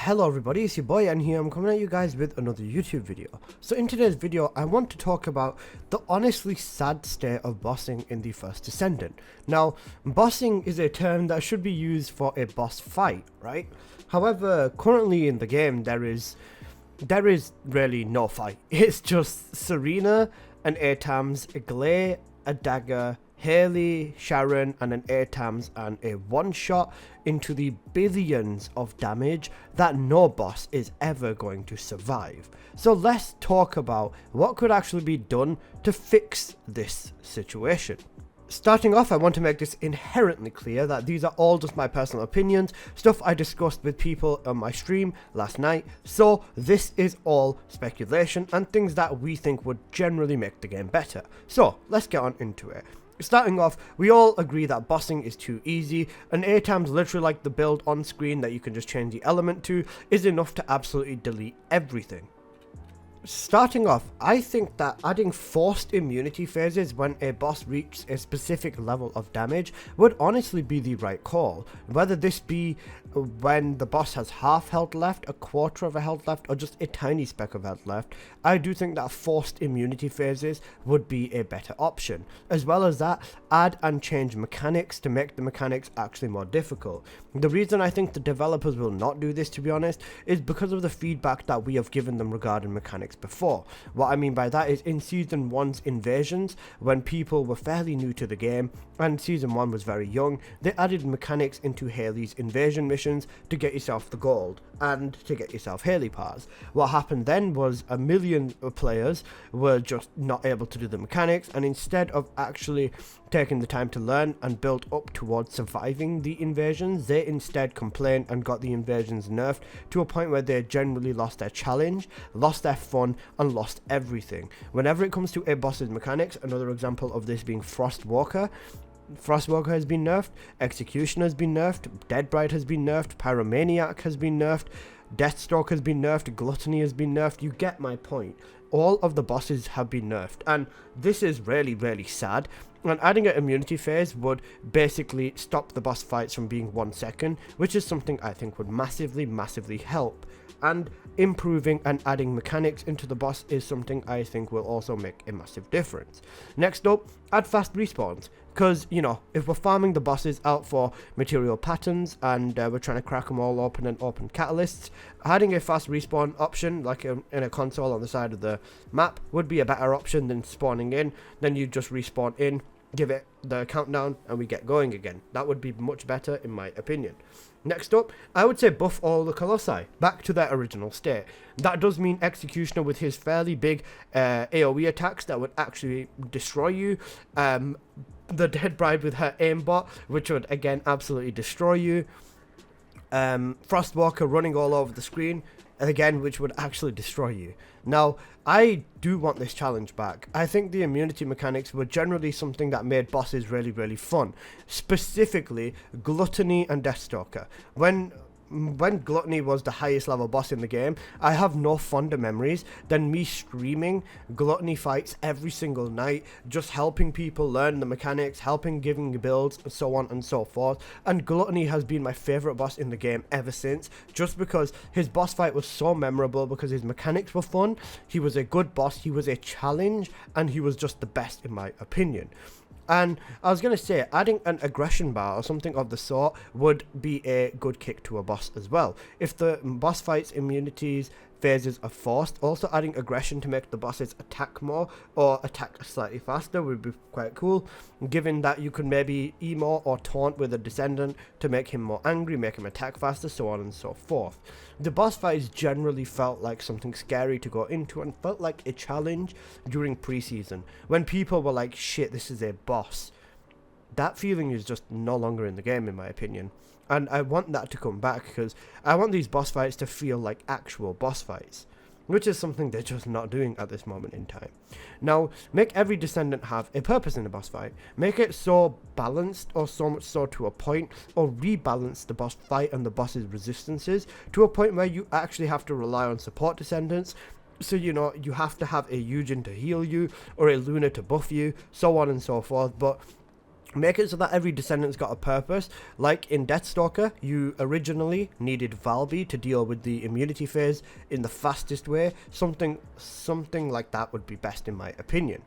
Hello everybody, it's your boy An here. I'm coming at you guys with another YouTube video. So in today's video, I want to talk about the honestly sad state of bossing in the first Descendant. Now, bossing is a term that should be used for a boss fight, right? However, currently in the game, there is really no fight. It's just Serena, an ATAMS, a Glay, a Dagger, Haley, Sharon, and an ATAMS, and a one-shot into the billions of damage that no boss is ever going to survive. So let's talk about what could actually be done to fix this situation. Starting off, I want to make this inherently clear that these are all just my personal opinions, stuff I discussed with people on my stream last night, so this is all speculation and things that we think would generally make the game better. So let's get on into it. Starting off, we all agree that bossing is too easy, and ATAMs, literally like the build on screen that you can just change the element to, is enough to absolutely delete everything. Starting off, I think that adding forced immunity phases when a boss reaches a specific level of damage would honestly be the right call. Whether this be when the boss has half health left, a quarter of a health left, or just a tiny speck of health left, I do think that forced immunity phases would be a better option. As well as that, add and change mechanics to make the mechanics actually more difficult. The reason I think the developers will not do this, to be honest, is because of the feedback that we have given them regarding mechanics before. What I mean by that is in Season 1's Invasions, when people were fairly new to the game, and Season 1 was very young, they added mechanics into Haley's invasion missions to get yourself the gold, and to get yourself Haley parts. What happened then was a million players were just not able to do the mechanics, and instead of actually taking the time to learn and build up towards surviving the invasions, they instead complained and got the invasions nerfed to a point where they generally lost their challenge, lost their fun, and lost everything. Whenever it comes to a boss's mechanics, another example of this being Frostwalker has been nerfed, Execution has been nerfed, Deadbride has been nerfed, Pyromaniac has been nerfed, Deathstalker has been nerfed, Gluttony has been nerfed. You get my point. All of the bosses have been nerfed, and this is really sad. And adding an immunity phase would basically stop the boss fights from being 1 second, which is something I think would massively help. And improving and adding mechanics into the boss is something I think will also make a massive difference. Next up, add fast respawns. Because, you know, if we're farming the bosses out for material patterns and we're trying to crack them all open and open catalysts, adding a fast respawn option, like in a console on the side of the map, would be a better option than spawning in. Then you just respawn in, give it the countdown, and we get going again. That would be much better in my opinion. Next up, I would say buff all the Colossi back to their original state. That does mean Executioner with his fairly big AoE attacks that would actually destroy you. The Deadbride with her aimbot, which would again absolutely destroy you. Frostwalker running all over the screen, again, which would actually destroy you. Now, I do want this challenge back. I think the immunity mechanics were generally something that made bosses really fun. Specifically, Gluttony and Deathstalker. When Gluttony was the highest level boss in the game, I have no fonder memories than me streaming Gluttony fights every single night, just helping people learn the mechanics, giving builds, and so on and so forth. And Gluttony has been my favorite boss in the game ever since, just because his boss fight was so memorable, because his mechanics were fun, he was a good boss, he was a challenge, and he was just the best in my opinion. And I was going to say, adding an aggression bar or something of the sort would be a good kick to a boss as well. If the boss fights immunities phases are forced, also adding aggression to make the bosses attack more or attack slightly faster would be quite cool, given that you could maybe emo or taunt with a Descendant to make him more angry, make him attack faster, so on and so forth. The boss fights generally felt like something scary to go into and felt like a challenge during preseason, when people were like, shit, this is a boss. That feeling is just no longer in the game, in my opinion. And I want that to come back, because I want these boss fights to feel like actual boss fights, which is something they're just not doing at this moment in time. Now, make every Descendant have a purpose in the boss fight. Make it so balanced, or so much so to a point, or rebalance the boss fight and the boss's resistances to a point where you actually have to rely on support Descendants. So, you know, you have to have a Eugen to heal you, or a Luna to buff you, so on and so forth. But Make it so that every descendant's got a purpose. Like in Deathstalker, you originally needed Valby to deal with the immunity phase in the fastest way. Something like that would be best in my opinion.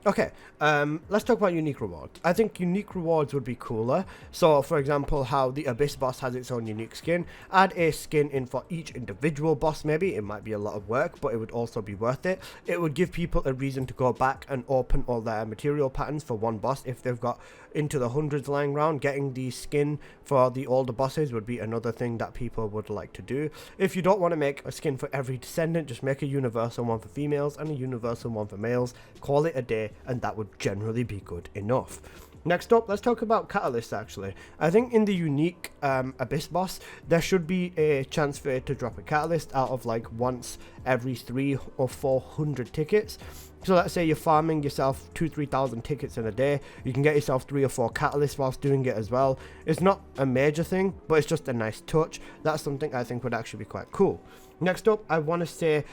Okay, let's talk about unique rewards. I think unique rewards would be cooler. So, for example, how the Abyss boss has its own unique skin. Add a skin in for each individual boss, maybe. It might be a lot of work, but it would also be worth it. It would give people a reason to go back and open all their material patterns for one boss. If they've got into the hundreds lying around, getting the skin for the older bosses would be another thing that people would like to do. If you don't want to make a skin for every descendant, just make a universal one for females and a universal one for males. Call it a day, and that would generally be good enough. Next up, let's talk about catalysts actually. I think in the unique Abyss boss, there should be a chance for it to drop a catalyst out of like once every 300 or 400 tickets. So let's say you're farming yourself 2,000-3,000 tickets in a day, you can get yourself 3 or 4 catalysts whilst doing it as well. It's not a major thing, but it's just a nice touch. That's something I think would actually be quite cool. Next up, I want to say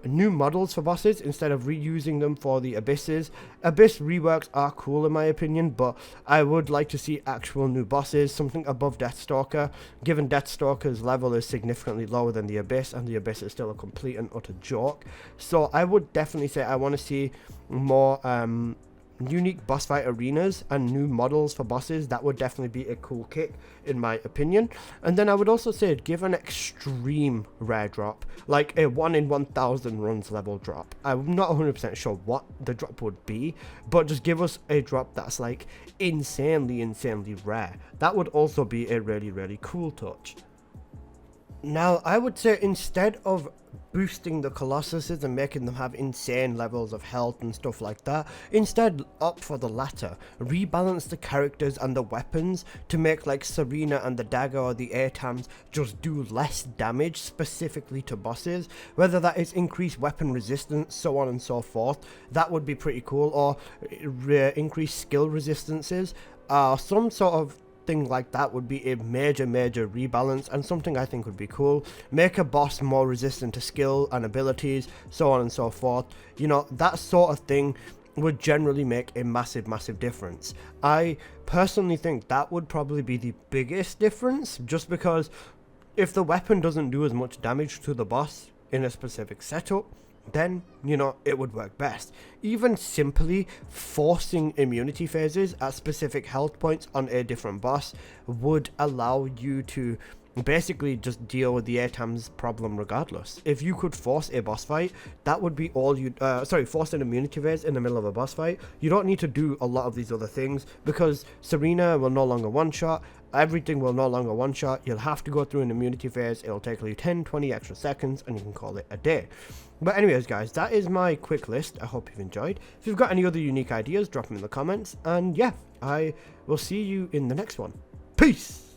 new models for bosses instead of reusing them for the Abysses. Abyss reworks are cool in my opinion, but I would like to see actual new bosses, something above Deathstalker, given Deathstalker's level is significantly lower than the Abyss, and the Abyss is still a complete and utter joke. So I would definitely say I want to see more unique boss fight arenas and new models for bosses. That would definitely be a cool kick in my opinion. And then I would also say give an extreme rare drop, like a 1 in 1,000 runs level drop. I'm not 100% sure what the drop would be, but just give us a drop that's like insanely rare. That would also be a really cool touch. Now, I would say instead of boosting the Colossuses and making them have insane levels of health and stuff like that, instead opt for the latter. Rebalance the characters and the weapons to make like Serena and the dagger or the ATAMs just do less damage specifically to bosses, whether that is increased weapon resistance, so on and so forth. That would be pretty cool, or increased skill resistances, some sort of thing like that would be a major rebalance, and something I think would be cool. Make a boss more resistant to skill and abilities, so on and so forth. You know, that sort of thing would generally make a massive difference. I personally think that would probably be the biggest difference, just because if the weapon doesn't do as much damage to the boss in a specific setup, then, you know, it would work best. Even simply forcing immunity phases at specific health points on a different boss would allow you to basically just deal with the ATAM's problem regardless. If you could force a boss fight, that would be all you force an immunity phase in the middle of a boss fight. You don't need to do a lot of these other things, because Serena will no longer one-shot, everything will no longer one-shot. You'll have to go through an immunity phase. It'll take you 10-20 extra seconds and you can call it a day. But anyways guys, that is my quick list. I hope you've enjoyed. If you've got any other unique ideas, drop them in the comments, and yeah, I will see you in the next one. Peace!